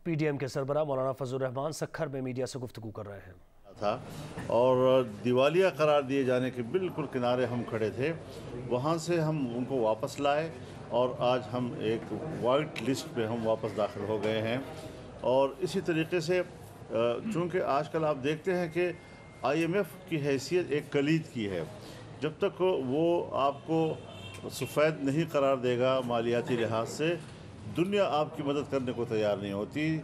P D M کے سربراہ مولانا فضل الرحمان سکھر میں میڈیا سے گفتگو کر رہے ہیں تھا اور دیوالیہ قرار دیے جانے کے بالکل کنارے ہم کھڑے تھے، وہاں سے ہم ان کو واپس لائے اور آج ہم ایک وائٹ لسٹ پہ ہم واپس داخل ہو گئے ہیں۔ اور اسی طریقے سے چونکہ آج کل آپ دیکھتے ہیں کہ آئی ایم ایف کی حیثیت ایک کلید کی ہے، جب تک وہ آپ کو سفید نہیں قرار دے گا مالیاتی لحاظ سے، دنیا آپ کی مدد کرنے کو تیار نہیں ہوتی،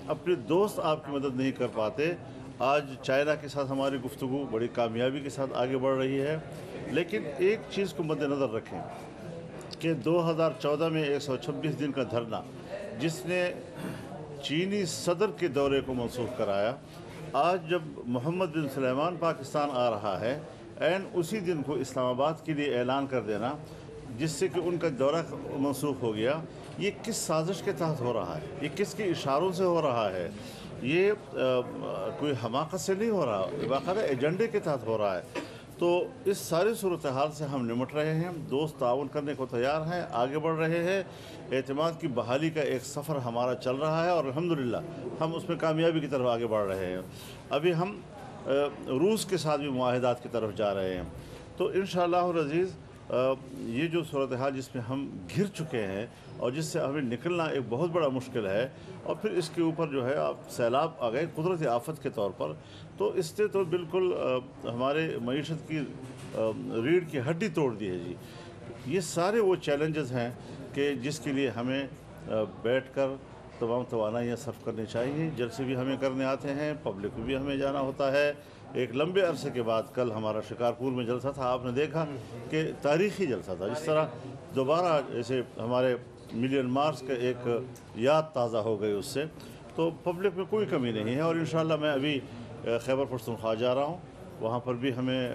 اپنے دوست آپ کی مدد نہیں کر پاتے۔ آج چائنا کے ساتھ ہماری گفتگو بڑی کامیابی کے ساتھ آگے بڑھ رہی ہے، لیکن ایک چیز کو مد نظر رکھیں کہ 2014 میں 126 دن کا دھرنا جس نے چینی صدر کے دورے کو منسوخ کرایا، آج جب محمد بن سلیمان پاکستان آ رہا ہے، اسی دن کو اسلام آباد کے لیے اعلان کر دینا جس سے کہ ان کا دورہ منسوخ ہو گیا، یہ کس سازش کے تحت ہو رہا ہے؟ یہ کس کے اشاروں سے ہو رہا ہے؟ یہ کوئی حماقت سے نہیں ہو رہا، باقاعدہ ایجنڈے کے تحت ہو رہا ہے۔ تو اس ساری صورتحال سے ہم نمٹ رہے ہیں، دوست تعاون کرنے کو تیار ہیں، آگے بڑھ رہے ہیں، اعتماد کی بحالی کا ایک سفر ہمارا چل رہا ہے اور الحمدللہ ہم اس میں کامیابی کی طرف آگے بڑھ رہے ہیں۔ ابھی ہم روس کے ساتھ بھی معاہدات کی طرف جا رہے ہیں، تو انشاءاللہ العزیز یہ جو صورتحال جس میں ہم گھر چکے ہیں اور جس سے ہمیں نکلنا ایک بہت بڑا مشکل ہے، اور پھر اس کے اوپر جو ہے آپ سیلاب آ گئے قدرتی آفت کے طور پر، تو اس سے تو بالکل ہمارے معیشت کی ریڑھ کی ہڈی توڑ دی ہے جی۔ یہ سارے وہ چیلنجز ہیں کہ جس کے لیے ہمیں بیٹھ کر تمام توانائیاں صرف کرنی چاہیے۔ جلسے بھی ہمیں کرنے آتے ہیں، پبلک میں بھی ہمیں جانا ہوتا ہے۔ ایک لمبے عرصے کے بعد کل ہمارا شکارپور میں جلسہ تھا، آپ نے دیکھا کہ تاریخی جلسہ تھا، جس طرح دوبارہ جیسے ہمارے ملین مارچ کا ایک یاد تازہ ہو گئی اس سے، تو پبلک میں کوئی کمی نہیں ہے۔ اور انشاءاللہ میں ابھی خیبر پختونخوا جا رہا ہوں، وہاں پر بھی ہمیں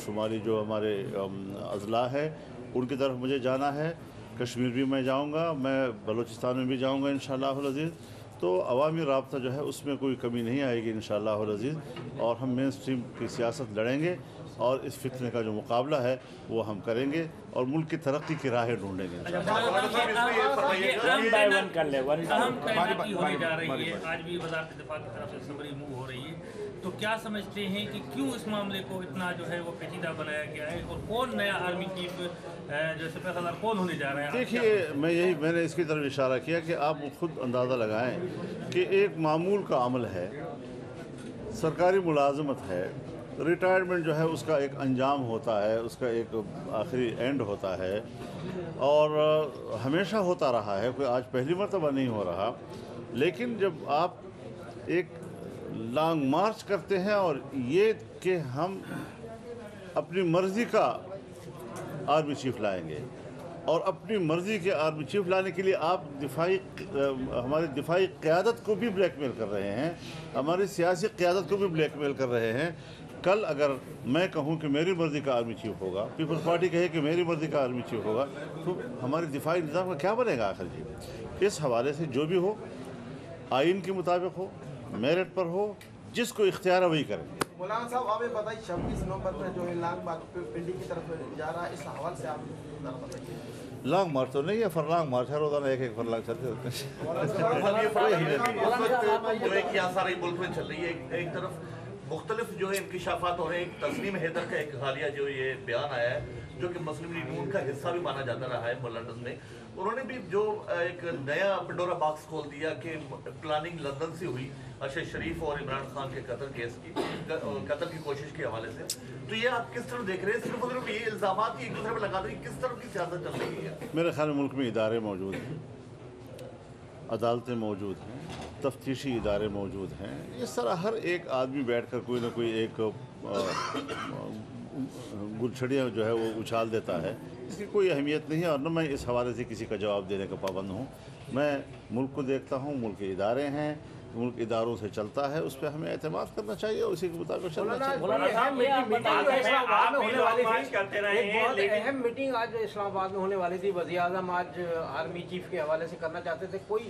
شمالی جو ہمارے اضلاع ہے ان کی طرف مجھے جانا ہے، کشمیر بھی میں جاؤں گا، میں بلوچستان میں بھی جاؤں گا انشاءاللہ العزیز۔ تو عوامی رابطہ جو ہے اس میں کوئی کمی نہیں آئے گی انشاءاللہ العزیز، اور ہم مین سٹریم کی سیاست لڑیں گے اور اس فتنے کا جو مقابلہ ہے وہ ہم کریں گے اور ملک کی ترقی کی راہیں ڈھونڈیں گے۔ آج بھی وزارت دفاع کی طرف سے سمری موو ہو رہی ہے، تو کیا سمجھتے ہیں کہ کیوں اس معاملے کو اتنا جو ہے وہ پیچیدہ بنایا گیا ہے، اور کون نیا آرمی چیف جو سپہ سالار کون ہونے جا رہا ہے؟ دیکھیے میں نے اس کی طرف اشارہ کیا کہ آپ خود اندازہ لگائیں کہ ایک معمول کا عمل ہے، سرکاری ملازمت ہے، ریٹائرمنٹ جو ہے اس کا ایک انجام ہوتا ہے، اس کا ایک آخری اینڈ ہوتا ہے، اور ہمیشہ ہوتا رہا ہے، کوئی آج پہلی مرتبہ نہیں ہو رہا۔ لیکن جب آپ ایک لانگ مارچ کرتے ہیں اور یہ کہ ہم اپنی مرضی کا آرمی چیف لائیں گے، اور اپنی مرضی کے آرمی چیف لانے کے لیے آپ ہماری دفاعی قیادت کو بھی بلیک میل کر رہے ہیں، ہماری سیاسی قیادت کو بھی بلیک میل کر رہے ہیں۔ کل اگر میں کہوں کہ میری مرضی کا آرمی چیف ہوگا، پیپلز پارٹی کہے کہ میری مرضی کا آرمی چیف ہوگا، تو ہماری دفاعی نظام کا کیا بنے گا آخر جی؟ اس حوالے سے جو بھی ہو آئین کے مطابق ہو، میرٹ پر ہو، جس کو اختیار ہے وہی کریں۔ مولانا صاحب آپ یہ بتائیے 26 نومبر میں جو لانگ مارچ پنڈی کی طرف جا رہا ہے، اس حوالے سے آپ بتائیے۔ لانگ مارچ تو نہیں ہے، فرلانگ مارچ ہے، روزانہ ایک فرلانگ چلتے ہوتے جو ایک یہاں سارے ملک میں چل رہی ہے، ایک طرف مختلف جو ہے انکشافات ہو رہے ہیں۔ ایک تسنیم حیدر کا ایک حالیہ جو یہ بیان آیا ہے، جو کہ مسلم لیگ نون کا حصہ بھی مانا جاتا رہا ہے لندن میں، انہوں نے بھی جو ایک نیا پنڈورا باکس کھول دیا کہ پلاننگ لندن سے ہوئی ارشد شریف اور عمران خان کے قتل کی کوشش کے حوالے سے۔ تو یہ آپ کس طرح دیکھ رہے ہیں؟ صرف اور یہ الزامات ایک دوسرے پہ لگا دیں، کس طرح کی سیاست چل رہی ہے؟ میرے خیال میں ملک میں ادارے موجود ہیں، عدالتیں موجود ہیں، تفتیشی ادارے موجود ہیں، اس طرح ہر ایک آدمی بیٹھ کر کوئی نہ کوئی ایک گلچھڑیاں جو ہے وہ اچھال دیتا ہے، اس کی کوئی اہمیت نہیں ہے، اور نہ میں اس حوالے سے کسی کا جواب دینے کا پابند ہوں۔ میں ملک کو دیکھتا ہوں، ملک کے ادارے ہیں، ملک اداروں سے چلتا ہے، اس پہ ہمیں اعتماد کرنا چاہیے اور اسی کے مطابق چلنا چاہیے۔ اہم میٹنگ آج اسلام آباد میں ہونے والی تھی، وزیر اعظم آج آرمی چیف کے حوالے سے کرنا چاہتے تھے، کوئی